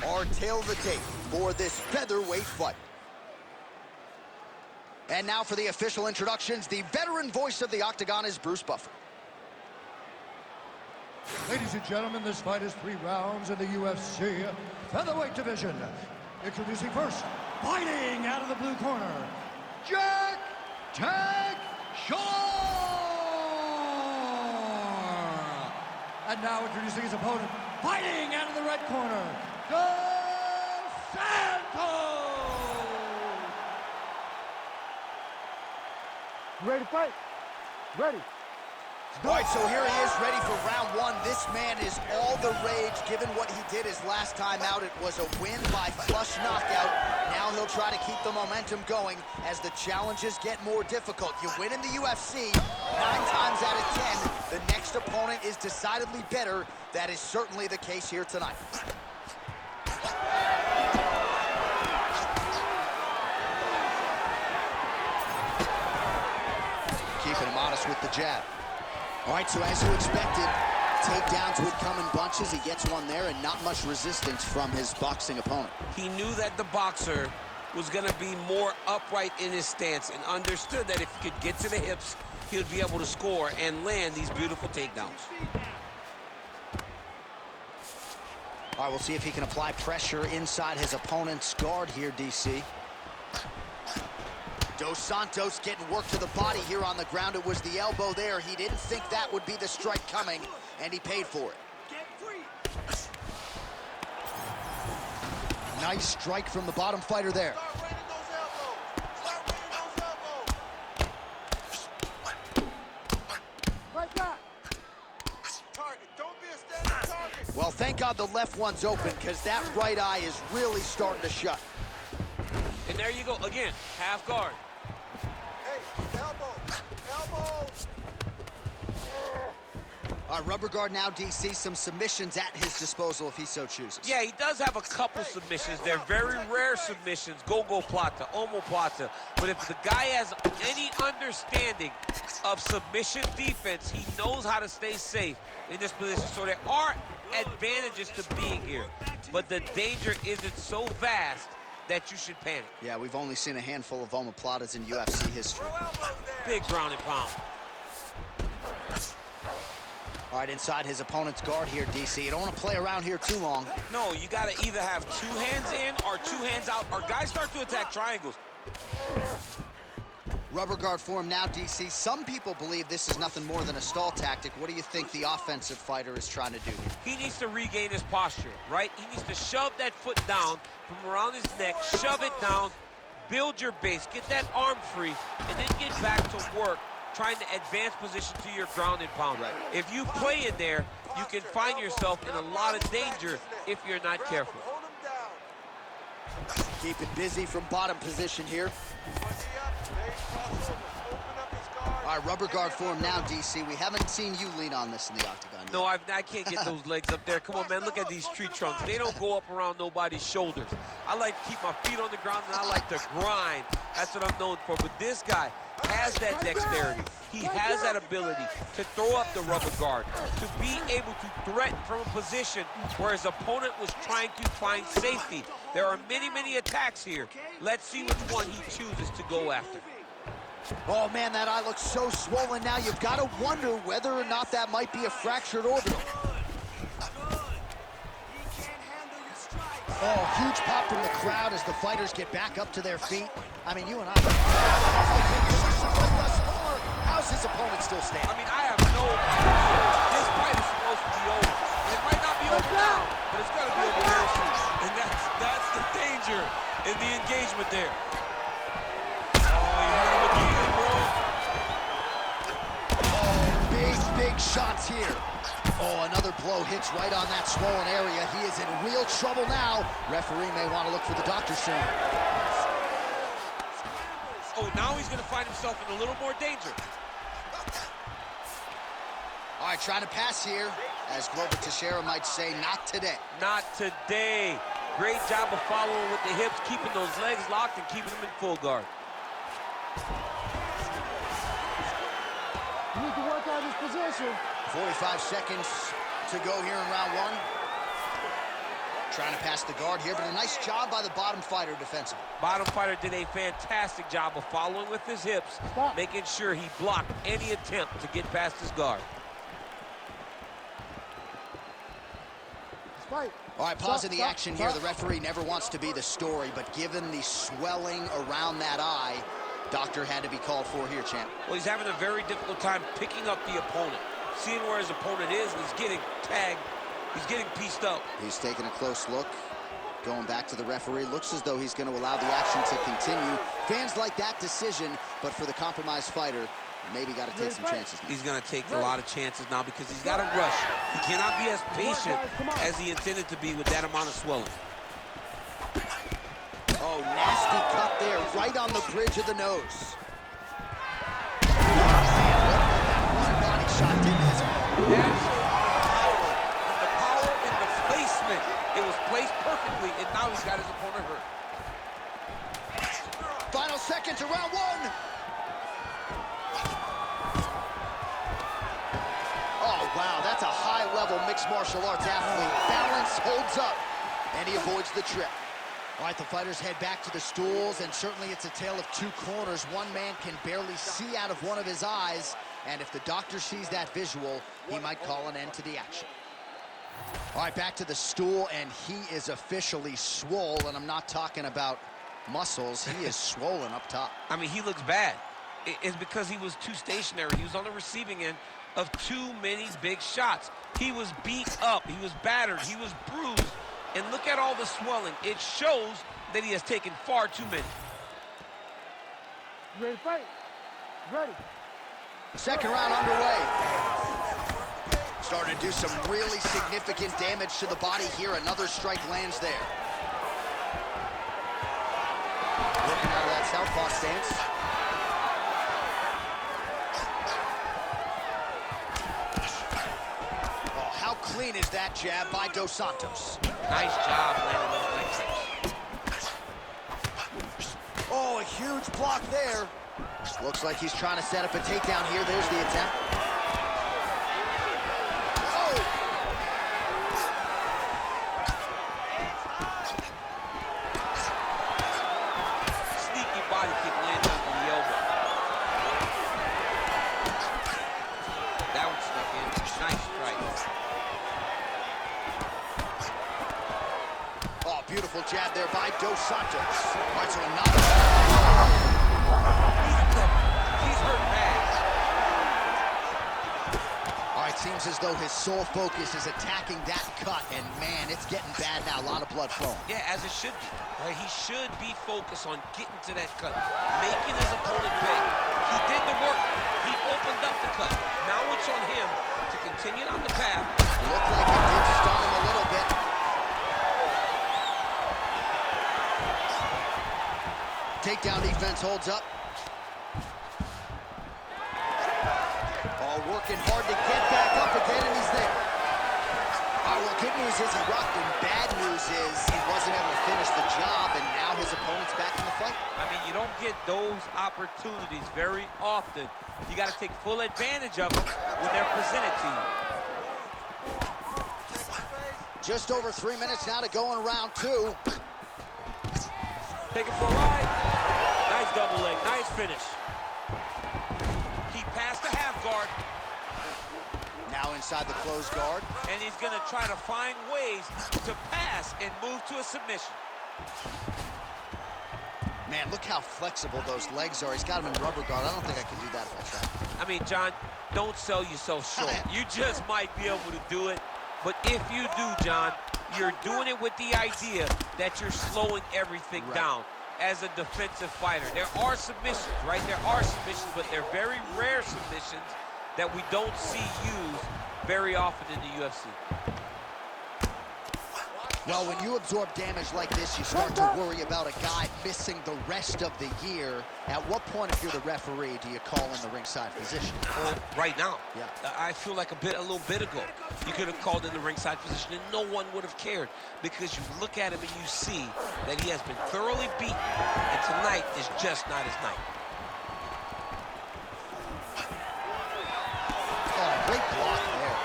our tale of the tape for this featherweight fight. And now for the official introductions, the veteran voice of the Octagon is Bruce Buffer. Ladies and gentlemen, this fight is 3 rounds in the UFC featherweight division. Introducing first, fighting out of the blue corner, Jack Tag Shore! And now introducing his opponent, fighting out of the red corner, Dos Santos! Ready to fight? Ready. All right, so here he is, ready for round 1. This man is all the rage, given what he did his last time out. It was a win by flush knockout. Now he'll try to keep the momentum going as the challenges get more difficult. You win in the UFC, 9 times out of 10, the next opponent is decidedly better. That is certainly the case here tonight. Keeping him honest with the jab. All right, so as you expected, takedowns would come in bunches. He gets one there, and not much resistance from his boxing opponent. He knew that the boxer was going to be more upright in his stance and understood that if he could get to the hips, he would be able to score and land these beautiful takedowns. All right, we'll see if he can apply pressure inside his opponent's guard here, DC. Dos Santos getting work to the body here on the ground. It was the elbow there. He didn't think that would be the strike coming, and he paid for it. Nice strike from the bottom fighter there. Well, thank God the left one's open, because that right eye is really starting to shut. And there you go, again, half guard. Rubber guard now, DC. Some submissions at his disposal if he so chooses. Yeah, he does have a couple submissions. They're very rare submissions, go-go plata, omoplata. But if the guy has any understanding of submission defense, he knows how to stay safe in this position. So there are advantages to being here, but the danger isn't so vast that you should panic. Yeah, we've only seen a handful of omoplatas in UFC history. Big ground and pound. All right, inside his opponent's guard here, DC. You don't want to play around here too long. No, you got to either have 2 hands in or 2 hands out, or guys start to attack triangles. Rubber guard for him now, DC. Some people believe this is nothing more than a stall tactic. What do you think the offensive fighter is trying to do here? He needs to regain his posture, right? He needs to shove that foot down from around his neck, shove it down, build your base, get that arm free, and then get back to work, trying to advance position to your ground and pound. Right. If you play in there, you can find yourself in a lot of danger if you're not careful. Keep it busy from bottom position here. All right, rubber guard for him now, DC. We haven't seen you lean on this in the octagon yet. No, I can't get those legs up there. Come on, man, look at these tree trunks. They don't go up around nobody's shoulders. I like to keep my feet on the ground, and I like to grind. That's what I'm known for. But this guy has that dexterity. He has that ability to throw up the rubber guard, to be able to threaten from a position where his opponent was trying to find safety. There are many, many attacks here. Let's see which one he chooses to go after. Oh, man, that eye looks so swollen now. You've got to wonder whether or not that might be a fractured orbital. Oh, huge pop from the crowd as the fighters get back up to their feet. I mean, you and I... How's his opponent still standing? I mean, I have no idea. This fight is supposed to be over. And it might not be over now, but it's got to be over real soon. And that's the danger in the engagement there. Big shots here. Oh, another blow hits right on that swollen area. He is in real trouble now. Referee may want to look for the doctor soon. Oh, now he's going to find himself in a little more danger. All right, trying to pass here. As Glover Teixeira might say, not today. Not today. Great job of following with the hips, keeping those legs locked and keeping them in full guard. You need to work out his position. 45 seconds to go here in round 1. Trying to pass the guard here, but a nice job by the bottom fighter defensively. Bottom fighter did a fantastic job of following with his hips, making sure he blocked any attempt to get past his guard. Fight. All right, pausing the action here. The referee never wants to be the story, but given the swelling around that eye, doctor had to be called for here, champ. Well, he's having a very difficult time picking up the opponent, seeing where his opponent is, and he's getting tagged. He's getting pieced up. He's taking a close look, going back to the referee. Looks as though he's going to allow the action to continue. Fans like that decision, but for the compromised fighter, maybe got to take some chances now. He's going to take a lot of chances now because he's got to rush. He cannot be as patient as he intended to be with that amount of swelling. Oh, nasty cut there, right on the bridge of the nose. One body shot didn't his The power and the placement. It was placed perfectly, and now he's got his opponent hurt. Final seconds of round one. Oh, wow, that's a high-level mixed martial arts athlete. Balance holds up, and he avoids the trip. All right, the fighters head back to the stools, and certainly it's a tale of two corners. One man can barely see out of one of his eyes, and if the doctor sees that visual, he might call an end to the action. All right, back to the stool, and he is officially swole, and I'm not talking about muscles. He is swollen up top. I mean, he looks bad. It's because he was too stationary. He was on the receiving end of too many big shots. He was beat up. He was battered. He was bruised. And look at all the swelling. It shows that he has taken far too many. You ready to fight? Ready. Second round underway. Starting to do some really significant damage to the body here. Another strike lands there. Working out of that southpaw stance. Oh, how clean is that jab by Dos Santos? Nice job landing those leg kicks. Oh, a huge block there. Looks like he's trying to set up a takedown here. There's the attempt. Oh! Sneaky body kick lands under the elbow. That one stuck in. Nice strike. Oh, beautiful jab there by Dos Santos. All right, so another. He's hurt bad. All right, seems as though his sole focus is attacking that cut, and man, it's getting bad now. A lot of blood flowing. Yeah, as it should be. Right? He should be focused on getting to that cut, making his opponent pay. He did the work. He opened up the cut. Now it's on him to continue on the path. Looked like it did stun him a little bit. Takedown defense holds up. Oh, working hard to get back up again, and he's there. All right, well, good news is he rocked him. Bad news is he wasn't able to finish the job, and now his opponent's back in the fight. I mean, you don't get those opportunities very often. You got to take full advantage of them when they're presented to you. Just over 3 minutes now to go in round two. Take it for a ride. Nice double leg. Nice finish. He passed the half guard. Now inside the closed guard. And he's going to try to find ways to pass and move to a submission. Man, look how flexible those legs are. He's got them in rubber guard. I don't think I can do that if I try. I mean, John, don't sell yourself short. You just might be able to do it. But if you do, John, you're doing it with the idea that you're slowing everything down as a defensive fighter. There are submissions, right? There are submissions, but they're very rare submissions that we don't see used very often in the UFC. Well, when you absorb damage like this, you start to worry about a guy missing the rest of the year. At what point, if you're the referee, do you call in the ringside physician? Well, right now. Yeah. I feel like a little bit ago, you could have called in the ringside physician and no one would have cared, because you look at him and you see that he has been thoroughly beaten, and tonight is just not his night. Oh, great block there.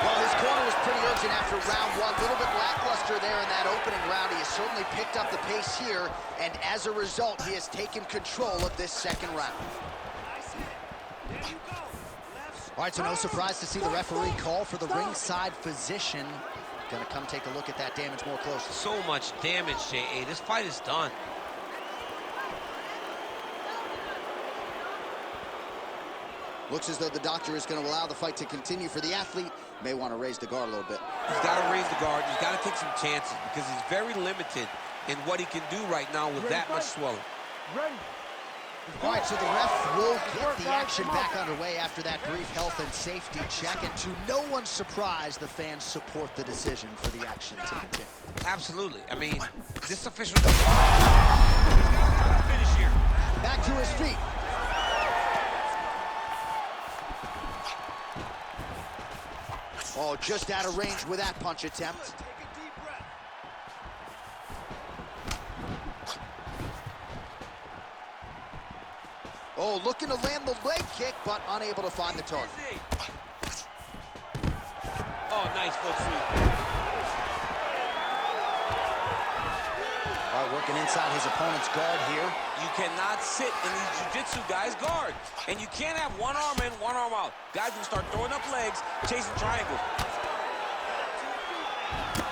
Well, his corner was pretty urgent after round one. A little bit lackluster there in that opening round. He has certainly picked up the pace here, and as a result, he has taken control of this second round. All right, so no surprise to see the referee call for the ringside physician. Gonna come take a look at that damage more closely. So much damage, J.A. This fight is done. Looks as though the doctor is going to allow the fight to continue. For the athlete, may want to raise the guard a little bit. He's got to raise the guard. He's got to take some chances because he's very limited in what he can do right now with that much swelling. Ready. All right, so the ref will get the action back underway after that brief health and safety check. And to no one's surprise, the fans support the decision for the action to continue. Absolutely. I mean, this official finish here. Back to his feet. Oh, just out of range with that punch attempt. Oh, looking to land the leg kick, but unable to find the target. Oh, nice foot sweep. All right, working inside his opponent's guard here. You cannot sit in these jiu-jitsu guys' guard. And you can't have one arm in, one arm out. Guys will start throwing up legs, chasing triangles.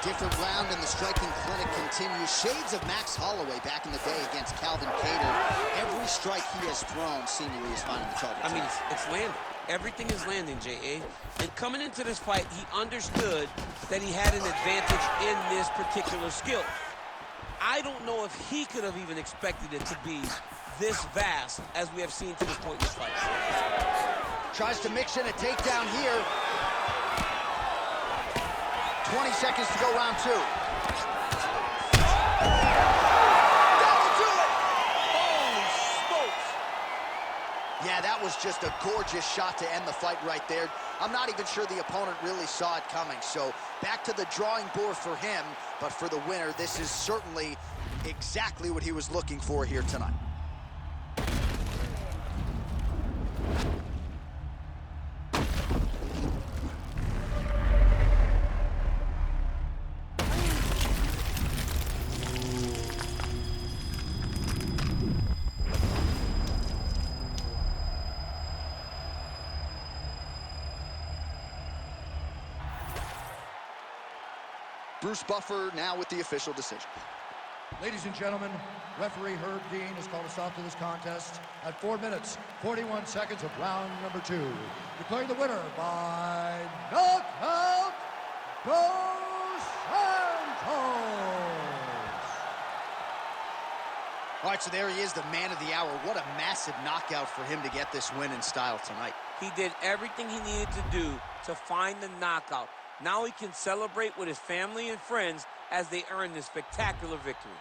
Different round and the striking clinic continues. Shades of Max Holloway back in the day against Calvin Kattar. Every strike he has thrown seemingly is finding the target. I mean, it's landing. Everything is landing, J.A. And coming into this fight, he understood that he had an advantage in this particular skill. I don't know if he could have even expected it to be this vast as we have seen to this point in this fight. Tries to mix in a takedown here. 20 seconds to go, round two. That'll do it! Holy smokes! Yeah, that was just a gorgeous shot to end the fight right there. I'm not even sure the opponent really saw it coming. So back to the drawing board for him, but for the winner, this is certainly exactly what he was looking for here tonight. Bruce Buffer now with the official decision. Ladies and gentlemen, referee Herb Dean has called a stop to this contest at 4 minutes, 41 seconds of round number 2. Declaring the winner by knockout, Dos Santos. All right, so there he is, the man of the hour. What a massive knockout for him to get this win in style tonight. He did everything he needed to do to find the knockout. Now he can celebrate with his family and friends as they earn this spectacular victory.